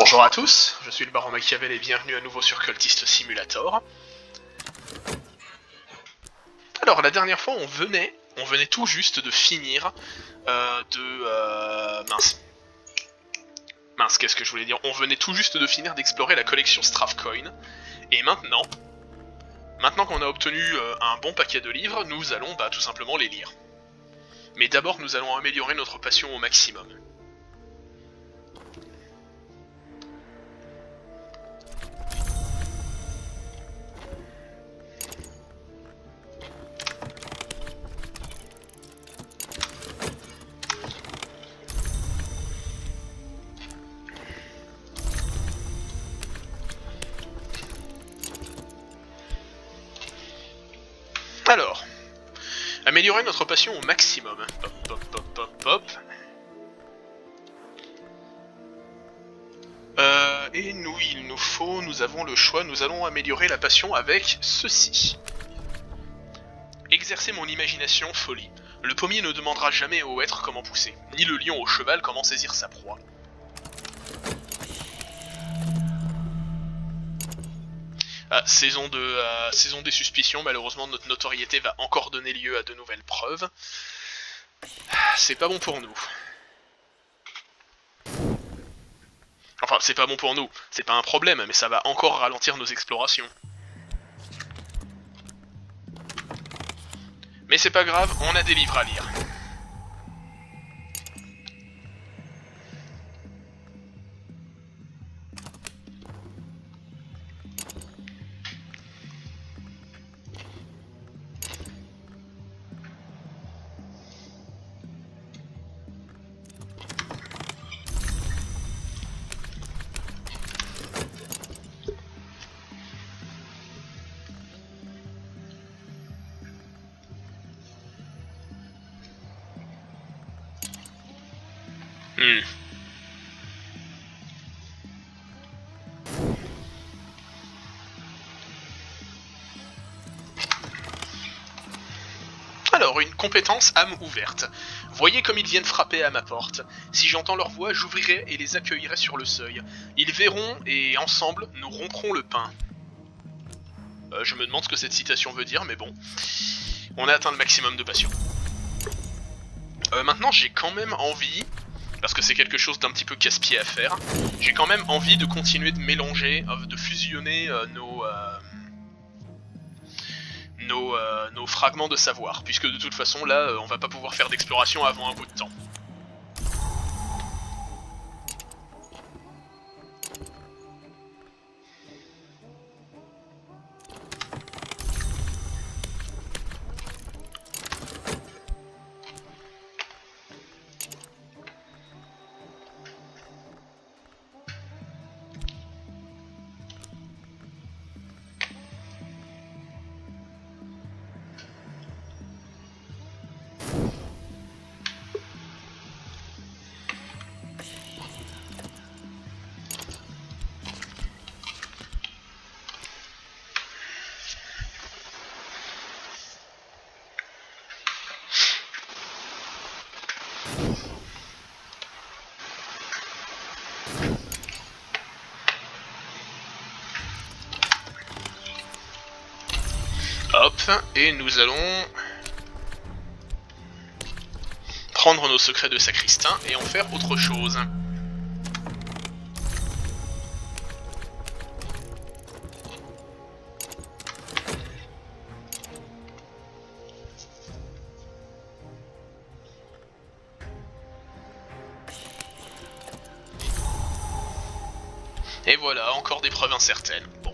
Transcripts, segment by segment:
Bonjour à tous, je suis le Baron Machiavel et bienvenue à nouveau sur Cultist Simulator. Alors la dernière fois on venait tout juste de finir Mince, qu'est-ce que je voulais dire? On venait tout juste de finir d'explorer la collection Strafcoin, et maintenant qu'on a obtenu un bon paquet de livres, nous allons tout simplement les lire. Mais d'abord nous allons améliorer notre passion au maximum. Alors, améliorer notre passion au maximum. Pop. Et nous avons le choix, nous allons améliorer la passion avec ceci. Exercer mon imagination, folie. Le pommier ne demandera jamais au hêtre comment pousser, ni le lion au cheval comment saisir sa proie. Saison des suspicions, malheureusement notre notoriété va encore donner lieu à de nouvelles preuves. C'est pas bon pour nous. Enfin, c'est pas bon pour nous, c'est pas un problème, mais ça va encore ralentir nos explorations. Mais c'est pas grave, on a des livres à lire. Alors, une compétence âme ouverte. Voyez comme ils viennent frapper à ma porte. Si j'entends leur voix, j'ouvrirai et les accueillerai sur le seuil. Ils verront et ensemble, nous romprons le pain. Je me demande ce que cette citation veut dire, mais bon. On a atteint le maximum de passion. Maintenant, j'ai quand même envie, parce que c'est quelque chose d'un petit peu casse-pied à faire, j'ai quand même envie de continuer de mélanger, de fusionner nos fragments de savoir, puisque de toute façon là on va pas pouvoir faire d'exploration avant un bout de temps. Hop, et nous allons prendre nos secrets de sacristain et en faire autre chose. Et voilà, encore des preuves incertaines. Bon.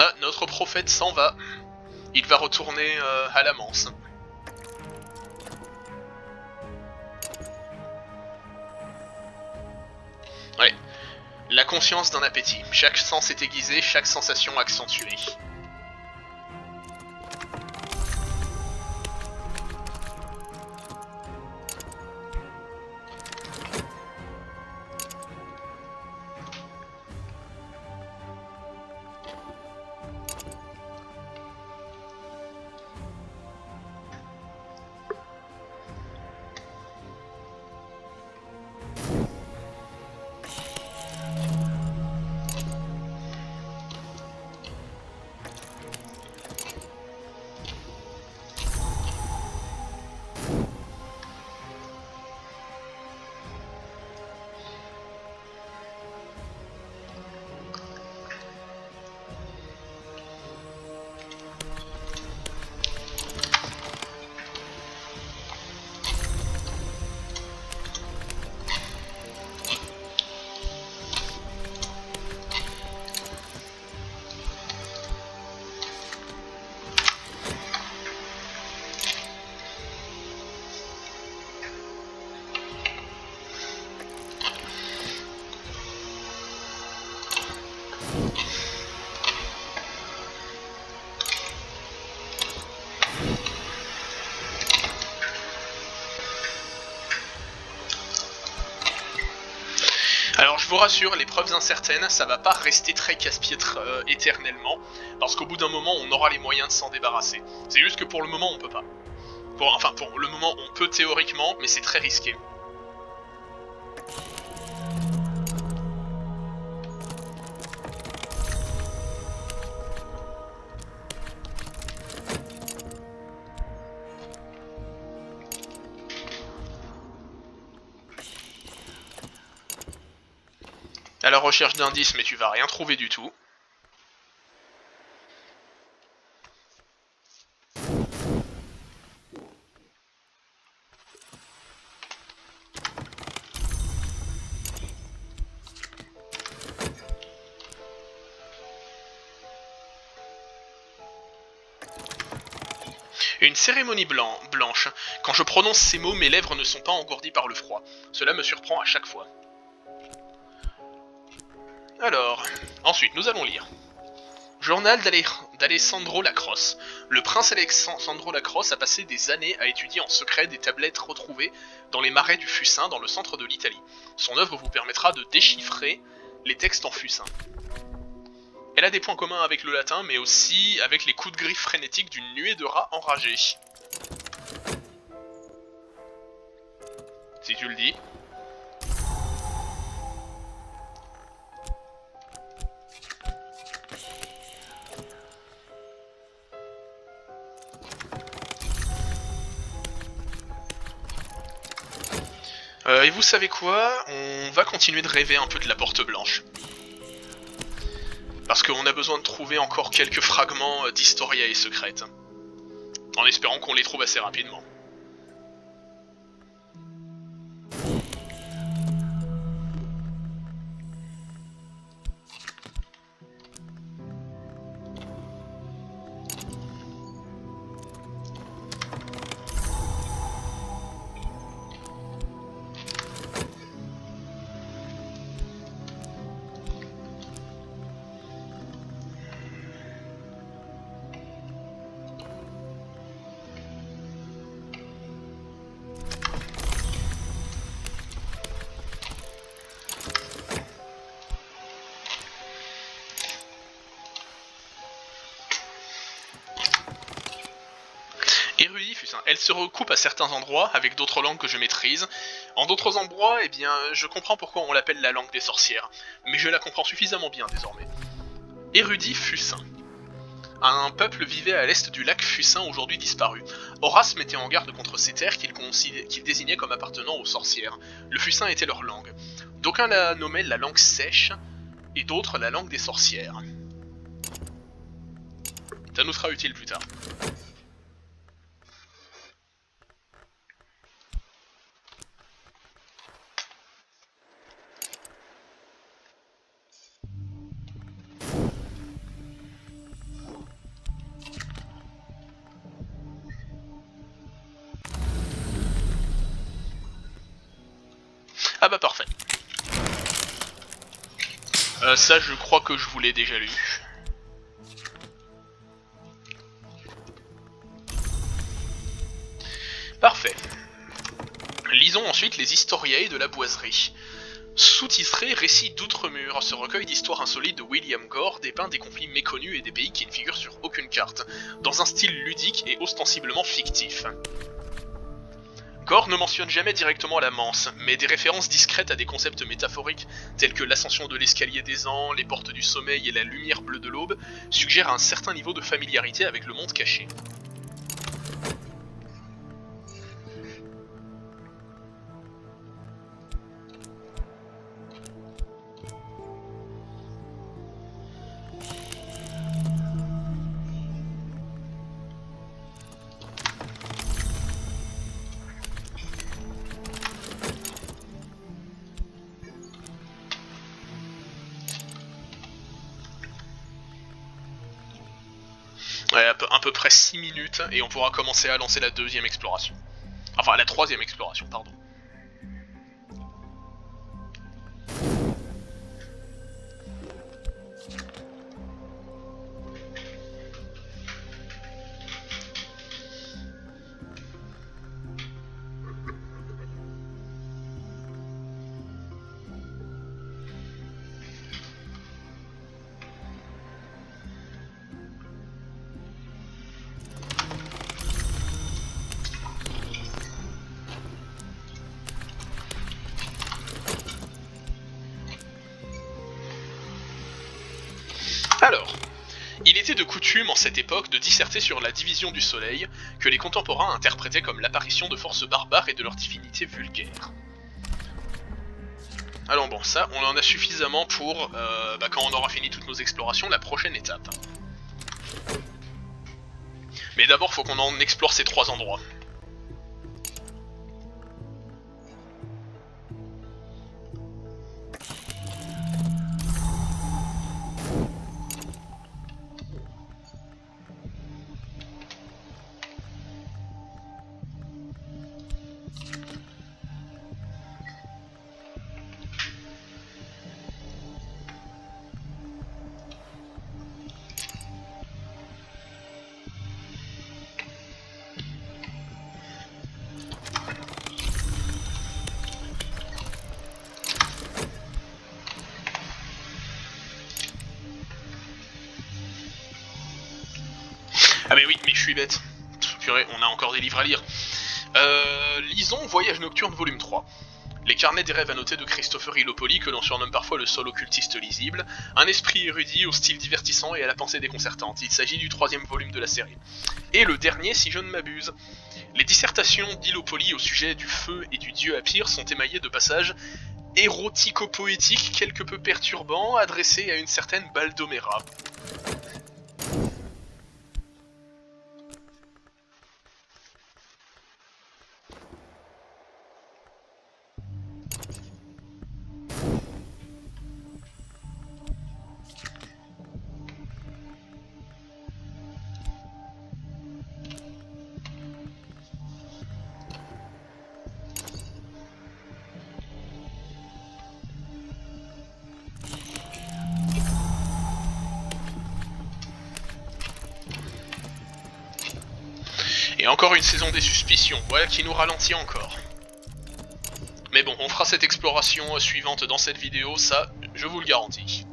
Ah, notre prophète s'en va. Il va retourner à la Manse. Ouais. La conscience d'un appétit. Chaque sens est aiguisé, chaque sensation accentuée. Alors je vous rassure, les preuves incertaines, ça va pas rester très casse-piètre éternellement, parce qu'au bout d'un moment on aura les moyens de s'en débarrasser. C'est juste que pour le moment on peut pas. Enfin pour le moment on peut théoriquement, mais c'est très risqué. À la recherche d'indices, mais tu vas rien trouver du tout. Une cérémonie blanche. Quand je prononce ces mots, mes lèvres ne sont pas engourdies par le froid. Cela me surprend à chaque fois. Alors, ensuite nous allons lire. Journal d'Alessandro Lacrosse. Le prince Alessandro Lacrosse a passé des années à étudier en secret des tablettes retrouvées dans les marais du Fucin dans le centre de l'Italie. Son œuvre vous permettra de déchiffrer les textes en fucin. Elle a des points communs avec le latin, mais aussi avec les coups de griffe frénétiques d'une nuée de rats enragés. Si tu le dis. Et vous savez quoi? On va continuer de rêver un peu de la Porte Blanche. Parce qu'on a besoin de trouver encore quelques fragments d'Historia et secrètes. En espérant qu'on les trouve assez rapidement. Érudit Fucin. Elle se recoupe à certains endroits avec d'autres langues que je maîtrise. En d'autres endroits, eh bien, je comprends pourquoi on l'appelle la langue des sorcières. Mais je la comprends suffisamment bien désormais. Érudit Fucin. Un peuple vivait à l'est du lac Fucin, aujourd'hui disparu. Horace mettait en garde contre ces terres qu'il désignait comme appartenant aux sorcières. Le Fucin était leur langue. D'aucuns la nommaient la langue sèche, et d'autres la langue des sorcières. Ça nous sera utile plus tard. Ah bah parfait. Ça je crois que je vous l'ai déjà lu. Parfait. Lisons ensuite les Historiae de la boiserie. Sous-titré Récit d'Outre-Mur, ce recueil d'histoires insolites de William Gore dépeint des conflits méconnus et des pays qui ne figurent sur aucune carte, dans un style ludique et ostensiblement fictif. Gore ne mentionne jamais directement la Manse, mais des références discrètes à des concepts métaphoriques tels que l'ascension de l'escalier des ans, les portes du sommeil et la lumière bleue de l'aube suggèrent un certain niveau de familiarité avec le monde caché. Ouais, à peu près 6 minutes, et on pourra commencer à lancer la deuxième exploration. Enfin, la troisième exploration, pardon. Alors, il était de coutume en cette époque de disserter sur la division du soleil, que les contemporains interprétaient comme l'apparition de forces barbares et de leur divinité vulgaire. Alors bon, ça, on en a suffisamment pour, quand on aura fini toutes nos explorations, la prochaine étape. Mais d'abord, faut qu'on en explore ces 3 endroits. Ah mais oui, mais je suis bête. Purée, on a encore des livres à lire. Lisons Voyage nocturne volume 3. Les carnets des rêves annotés de Christopher Illopoli, que l'on surnomme parfois le seul occultiste lisible, un esprit érudit au style divertissant et à la pensée déconcertante. Il s'agit du 3e volume de la série. Et le dernier si je ne m'abuse. Les dissertations d'Illopoli au sujet du feu et du dieu Apir sont émaillées de passages érotico-poétiques quelque peu perturbants adressés à une certaine Baldomera. Et encore une saison des suspicions, voilà qui nous ralentit encore. Mais bon, on fera cette exploration suivante dans cette vidéo, ça, je vous le garantis.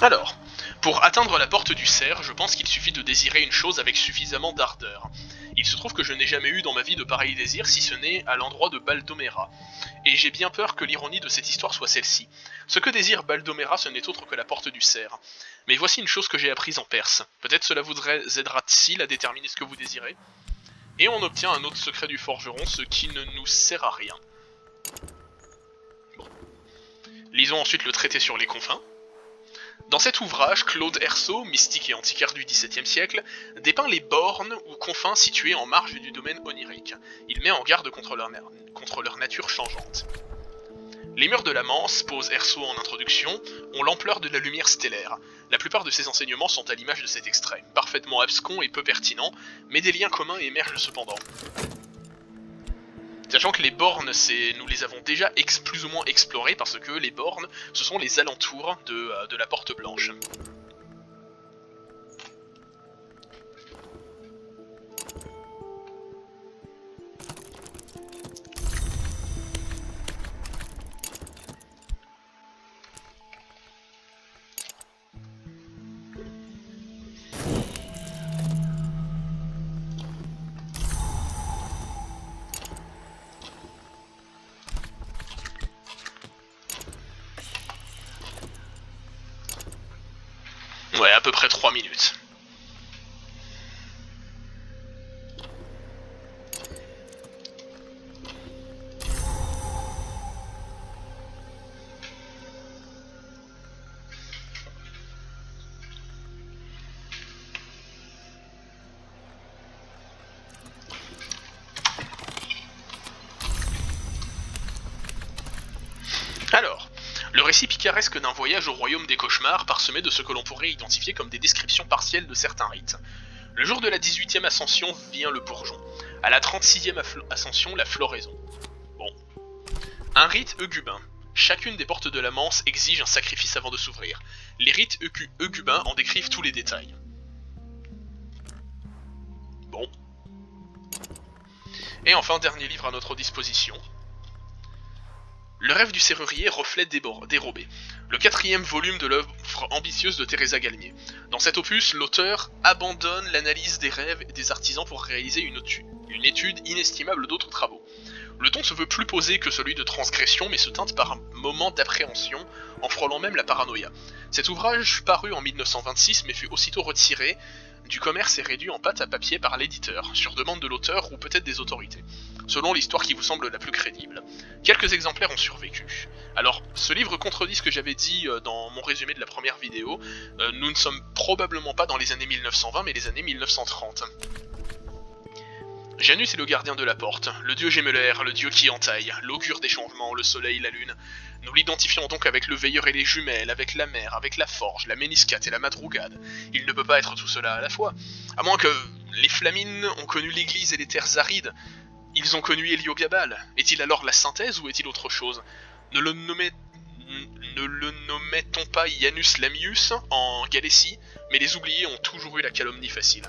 Alors, pour atteindre la porte du cerf, je pense qu'il suffit de désirer une chose avec suffisamment d'ardeur. Il se trouve que je n'ai jamais eu dans ma vie de pareils désirs si ce n'est à l'endroit de Baldomera. Et j'ai bien peur que l'ironie de cette histoire soit celle-ci. Ce que désire Baldomera, ce n'est autre que la porte du cerf. Mais voici une chose que j'ai apprise en Perse. Peut-être cela vous aidera-t-il à déterminer ce que vous désirez. Et on obtient un autre secret du forgeron, ce qui ne nous sert à rien. Bon. Lisons ensuite le traité sur les confins. Dans cet ouvrage, Claude Hersault, mystique et antiquaire du XVIIe siècle, dépeint les bornes ou confins situés en marge du domaine onirique. Il met en garde contre leur nature changeante. Les murs de la Manse, pose Hersault en introduction, ont l'ampleur de la lumière stellaire. La plupart de ces enseignements sont à l'image de cet extrait, parfaitement abscons et peu pertinents, mais des liens communs émergent cependant. Sachant que les bornes, nous les avons déjà plus ou moins explorées parce que les bornes, ce sont les alentours de la Porte Blanche. Ouais, à peu près 3 minutes. Alors, le récit picaresque d'un voyage au royaume des cauchemars parsemé de ce que l'on pourrait identifier comme des descriptions partielles de certains rites. Le jour de la 18e ascension vient le bourgeon. À la 36e ascension, la floraison. Bon. Un rite eugubin. Chacune des portes de la Manse exige un sacrifice avant de s'ouvrir. Les rites eugubins en décrivent tous les détails. Bon. Et enfin, dernier livre à notre disposition. Le rêve du serrurier, reflet dérobé. Le 4e volume de l'œuvre ambitieuse de Teresa Galmier. Dans cet opus, l'auteur abandonne l'analyse des rêves des artisans pour réaliser une étude inestimable d'autres travaux. Le ton se veut plus posé que celui de transgression, mais se teinte par un moment d'appréhension, en frôlant même la paranoïa. Cet ouvrage parut en 1926, mais fut aussitôt retiré du commerce et réduit en pâte à papier par l'éditeur, sur demande de l'auteur ou peut-être des autorités, selon l'histoire qui vous semble la plus crédible. Quelques exemplaires ont survécu. Alors, ce livre contredit ce que j'avais dit dans mon résumé de la première vidéo. Nous ne sommes probablement pas dans les années 1920, mais les années 1930. Janus est le gardien de la porte, le dieu gémellaire, le dieu qui entaille, l'augure des changements, le soleil, la lune. Nous l'identifions donc avec le veilleur et les jumelles, avec la mer, avec la forge, la méniscate et la madrougade. Il ne peut pas être tout cela à la fois. À moins que les Flamines ont connu l'église et les terres arides. Ils ont connu Héliogabal. Est-il alors la synthèse ou est-il autre chose? Ne le nommait-on pas Janus Lamius en Galétie? Mais les oubliés ont toujours eu la calomnie facile.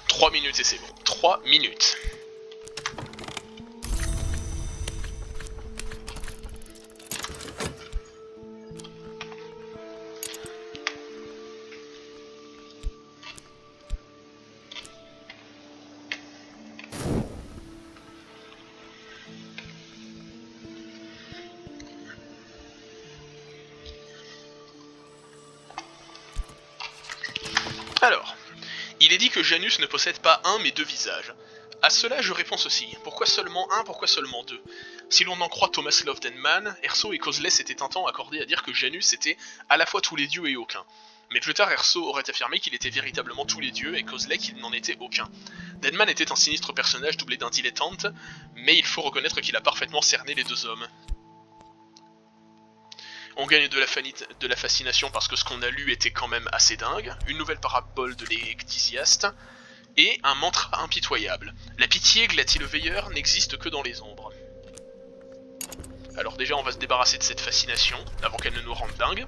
Trois minutes et c'est bon. 3 minutes. Alors, il est dit que Janus ne possède pas un mais deux visages. À cela je réponds ceci, pourquoi seulement un, pourquoi seulement deux? Si l'on en croit Thomas Love Denman, Erso et Coslet s'étaient un temps accordés à dire que Janus était à la fois tous les dieux et aucun. Mais plus tard Erso aurait affirmé qu'il était véritablement tous les dieux et Coslet qu'il n'en était aucun. Denman était un sinistre personnage doublé d'un dilettante, mais il faut reconnaître qu'il a parfaitement cerné les deux hommes. On gagne de la fascination parce que ce qu'on a lu était quand même assez dingue, une nouvelle parabole de l'Ecdysiaste, et un mantra impitoyable. La pitié, Glatis le veilleur, n'existe que dans les ombres. Alors déjà on va se débarrasser de cette fascination, avant qu'elle ne nous rende dingue.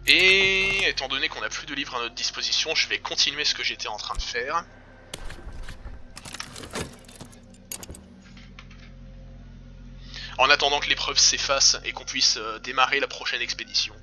Et étant donné qu'on n'a plus de livres à notre disposition, je vais continuer ce que j'étais en train de faire. En attendant que l'épreuve s'efface et qu'on puisse démarrer la prochaine expédition.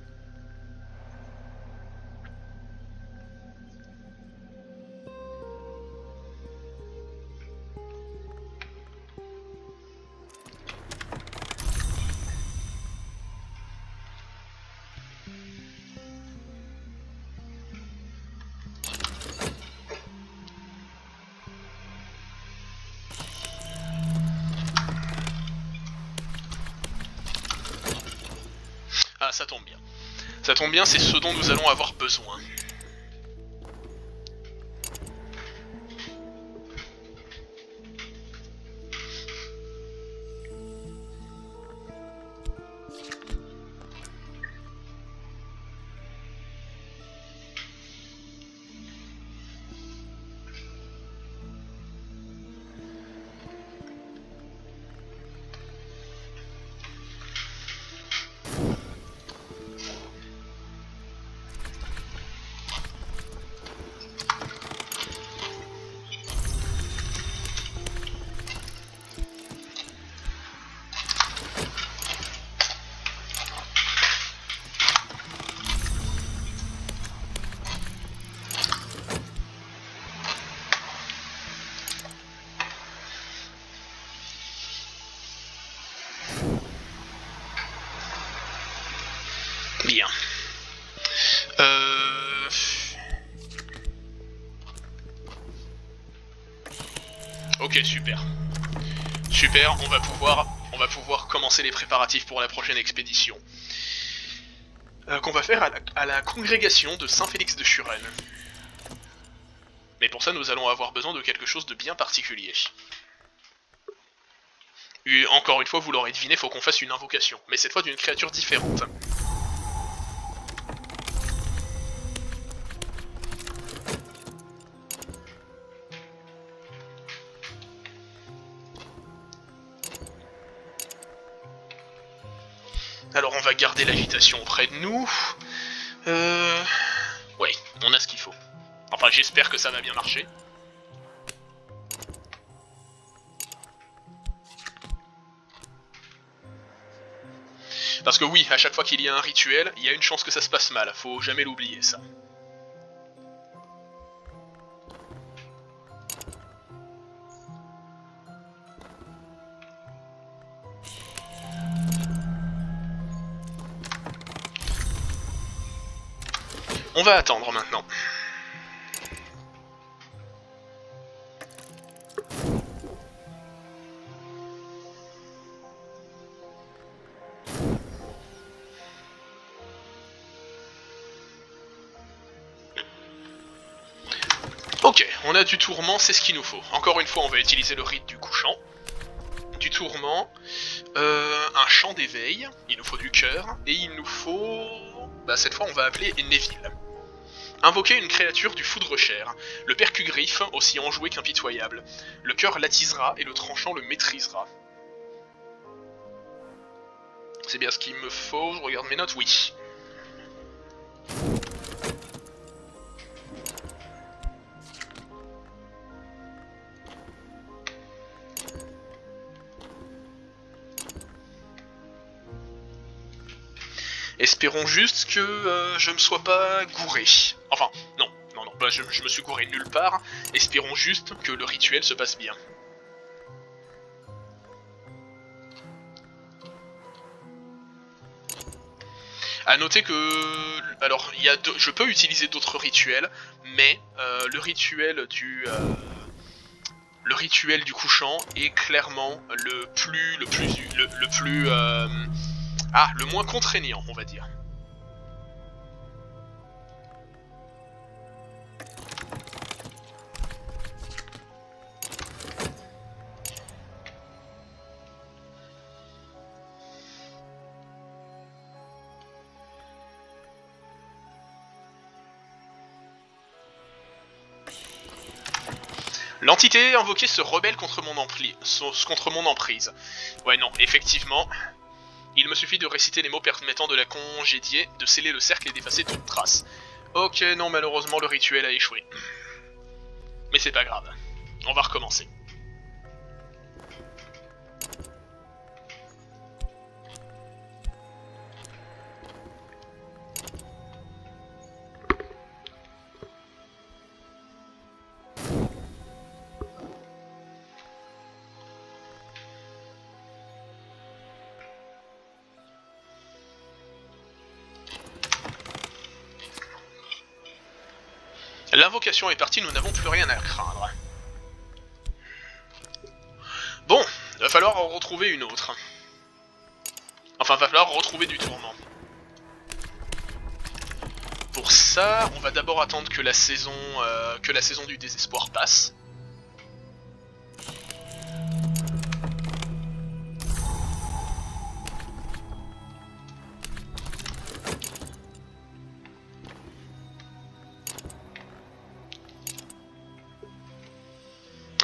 Ah, ça tombe bien. Ça tombe bien, c'est ce dont nous allons avoir besoin. Bien. Ok, super. Super, on va pouvoir commencer les préparatifs pour la prochaine expédition. qu'on va faire à la congrégation de Saint-Félix de Suresnes. Mais pour ça, nous allons avoir besoin de quelque chose de bien particulier. Et encore une fois, vous l'aurez deviné, faut qu'on fasse une invocation, mais cette fois d'une créature différente. Alors on va garder l'agitation auprès de nous. Ouais, on a ce qu'il faut. Enfin, j'espère que ça va bien marcher. Parce que oui, à chaque fois qu'il y a un rituel, il y a une chance que ça se passe mal. Faut jamais l'oublier, ça. On va attendre maintenant. Ok, on a du tourment, c'est ce qu'il nous faut. Encore une fois, on va utiliser le rite du couchant. Du tourment, un chant d'éveil, il nous faut du cœur, et il nous faut... Bah cette fois on va appeler Neville. Invoquer une créature du foudre-chair. Le percugriffe, aussi enjoué qu'impitoyable. Le cœur l'attisera et le tranchant le maîtrisera. C'est bien ce qu'il me faut, je regarde mes notes, oui. Espérons juste que je me sois pas gouré. Enfin, non, bah, je me suis gouré nulle part. Espérons juste que le rituel se passe bien. A noter que... Alors, je peux utiliser d'autres rituels, mais le rituel du couchant est clairement le moins contraignant, on va dire. L'entité invoquée se rebelle contre mon emprise. Ouais, non, effectivement, il me suffit de réciter les mots permettant de la congédier, de sceller le cercle et d'effacer toute trace. Ok, non, malheureusement, le rituel a échoué. Mais c'est pas grave. On va recommencer. L'invocation est partie, nous n'avons plus rien à craindre. Bon, va falloir en retrouver une autre. Enfin, va falloir retrouver du tourment. Pour ça, on va d'abord attendre que la saison du désespoir passe.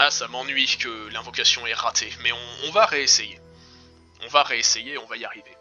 Ah, ça m'ennuie que l'invocation est ratée, mais on va réessayer. On va réessayer, on va y arriver.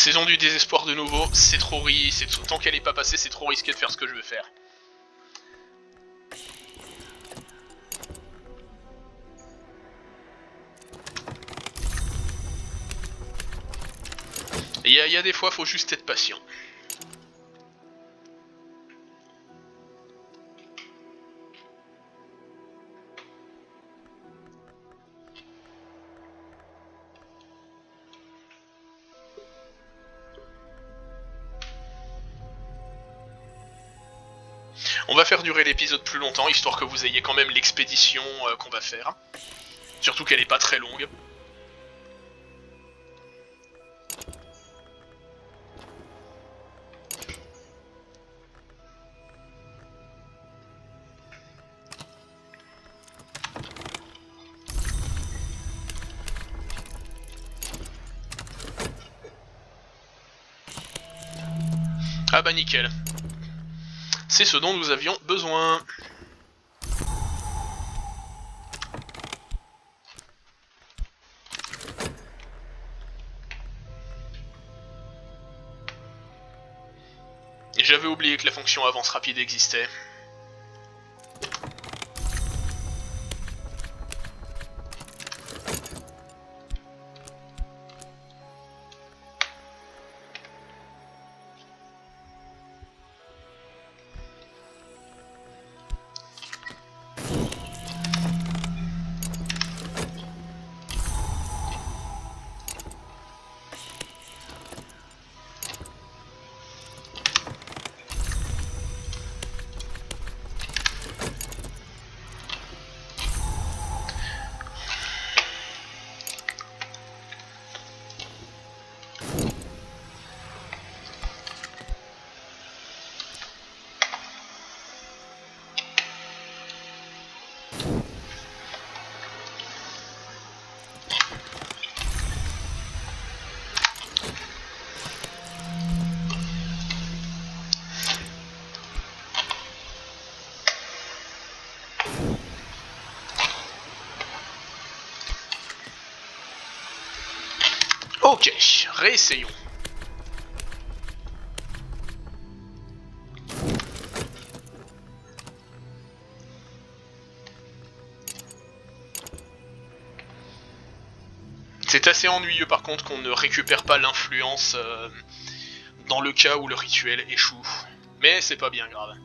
Saison du désespoir de nouveau, c'est trop risqué, tant qu'elle est pas passée, c'est trop risqué de faire ce que je veux faire. Il y a des fois, faut juste être patient. On va faire durer l'épisode plus longtemps, histoire que vous ayez quand même l'expédition qu'on va faire. Surtout qu'elle est pas très longue. Ah bah nickel. C'est ce dont nous avions besoin. J'avais oublié que la fonction avance rapide existait. Ok, réessayons. C'est assez ennuyeux par contre qu'on ne récupère pas l'influence dans le cas où le rituel échoue. Mais c'est pas bien grave.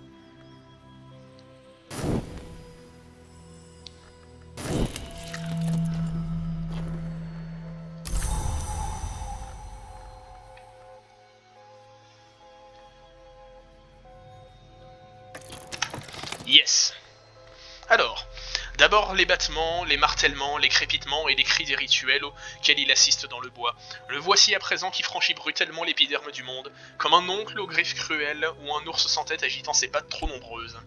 Yes. Alors, d'abord les battements, les martèlements, les crépitements et les cris des rituels auxquels il assiste dans le bois. Le voici à présent qui franchit brutalement l'épiderme du monde, comme un oncle aux griffes cruelles ou un ours sans tête agitant ses pattes trop nombreuses.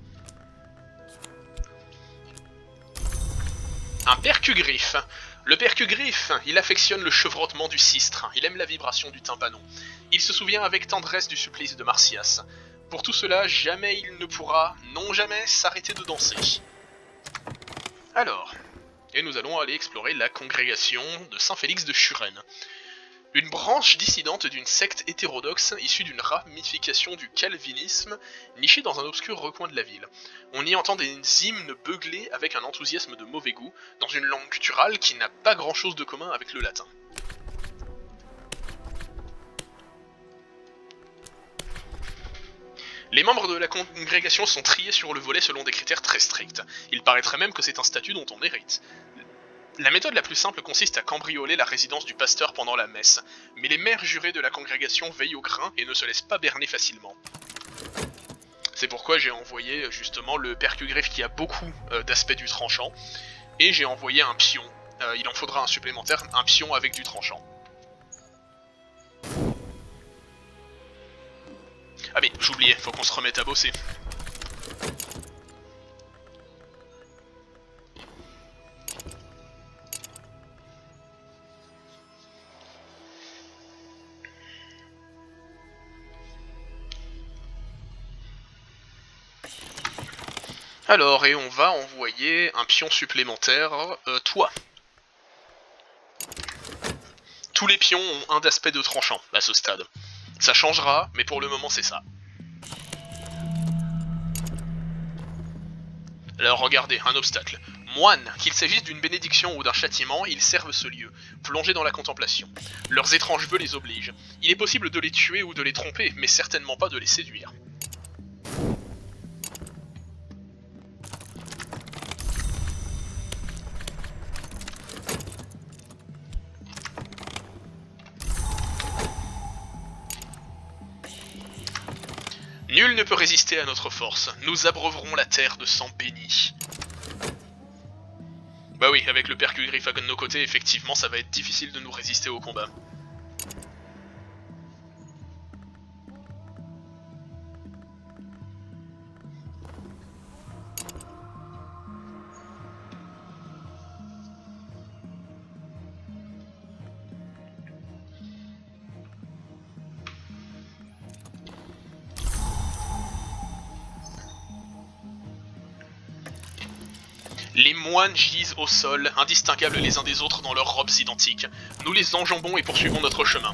Un percugriffe. Le percugriffe, il affectionne le chevrotement du sistre, il aime la vibration du tympanon. Il se souvient avec tendresse du supplice de Marsyas. Pour tout cela, jamais il ne pourra, non jamais, s'arrêter de danser. Alors, et nous allons aller explorer la congrégation de Saint-Félix de Suresnes. Une branche dissidente d'une secte hétérodoxe issue d'une ramification du calvinisme nichée dans un obscur recoin de la ville. On y entend des hymnes beuglés avec un enthousiasme de mauvais goût, dans une langue gutturale qui n'a pas grand-chose de commun avec le latin. Les membres de la congrégation sont triés sur le volet selon des critères très stricts. Il paraîtrait même que c'est un statut dont on hérite. La méthode la plus simple consiste à cambrioler la résidence du pasteur pendant la messe, mais les mères jurées de la congrégation veillent au grain et ne se laissent pas berner facilement. C'est pourquoi j'ai envoyé justement le percugriffe qui a beaucoup d'aspects du tranchant, et j'ai envoyé un pion. Il en faudra un supplémentaire, un pion avec du tranchant. Ah mais j'oubliais, faut qu'on se remette à bosser. Alors, et on va envoyer un pion supplémentaire, toi. Tous les pions ont un d'aspect de tranchant à ce stade. Ça changera, mais pour le moment c'est ça. Alors regardez, un obstacle. Moines, qu'il s'agisse d'une bénédiction ou d'un châtiment, ils servent ce lieu, plongés dans la contemplation. Leurs étranges vœux les obligent. Il est possible de les tuer ou de les tromper, mais certainement pas de les séduire. Nul ne peut résister à notre force. Nous abreuverons la terre de sang béni. Bah oui, avec le percugriff à nos côtés, effectivement, ça va être difficile de nous résister au combat. Les moines gisent au sol, indistinguables les uns des autres dans leurs robes identiques. Nous les enjambons et poursuivons notre chemin.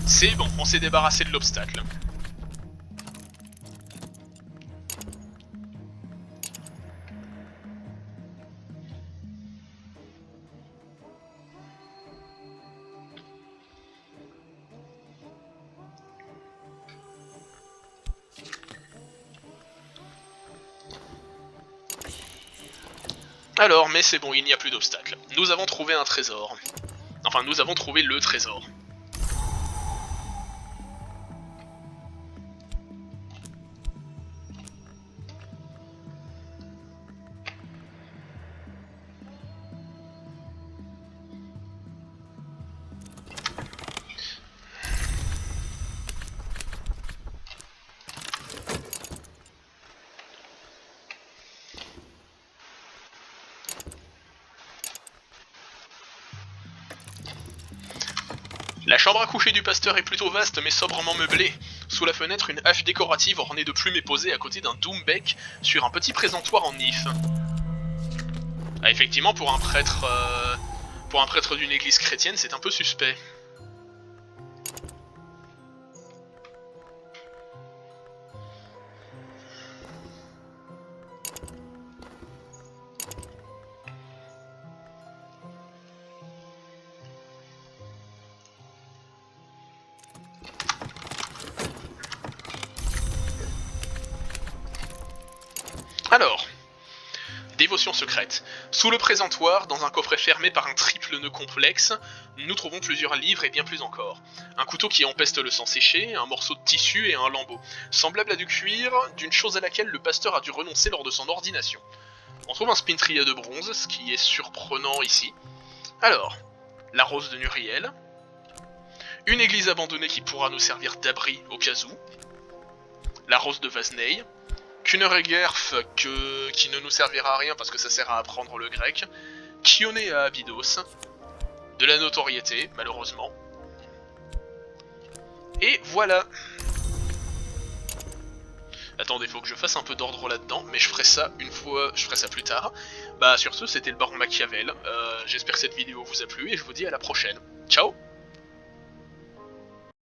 C'est bon, on s'est débarrassé de l'obstacle. Alors, mais c'est bon, il n'y a plus d'obstacle. Nous avons trouvé un trésor. Enfin, nous avons trouvé le trésor. La chambre à coucher du pasteur est plutôt vaste mais sobrement meublée. Sous la fenêtre, une hache décorative ornée de plumes est posée à côté d'un doumbeck sur un petit présentoir en if. Ah, effectivement, pour un prêtre d'une église chrétienne, c'est un peu suspect. Alors, dévotion secrète. Sous le présentoir, dans un coffret fermé par un triple nœud complexe, nous trouvons plusieurs livres et bien plus encore. Un couteau qui empeste le sang séché, un morceau de tissu et un lambeau, semblable à du cuir, d'une chose à laquelle le pasteur a dû renoncer lors de son ordination. On trouve un spintrier de bronze, ce qui est surprenant ici. Alors, la rose de Nuriel, une église abandonnée qui pourra nous servir d'abri au cas où, la rose de Vaznei, Kuneregerf qui ne nous servira à rien parce que ça sert à apprendre le grec, Kioné à Abydos, de la notoriété, malheureusement. Et voilà. Attendez, faut que je fasse un peu d'ordre là-dedans, mais je ferai ça plus tard. Bah sur ce, c'était le Baron Machiavel, j'espère que cette vidéo vous a plu et je vous dis à la prochaine. Ciao.